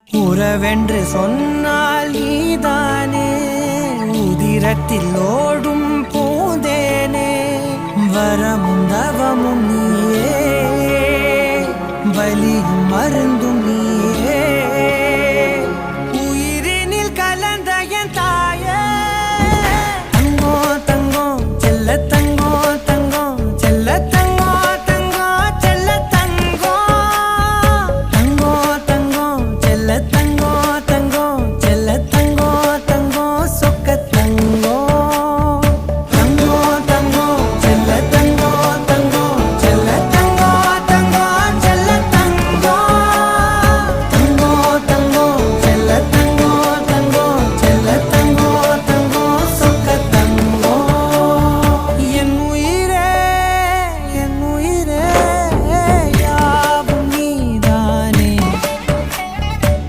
உறவென்று சொன்னால் நீதானே, உதிரத்தில் ஓடும் பூந்தேனே, வரமும் தவமும் நீயே, வலியும் மருந்தும்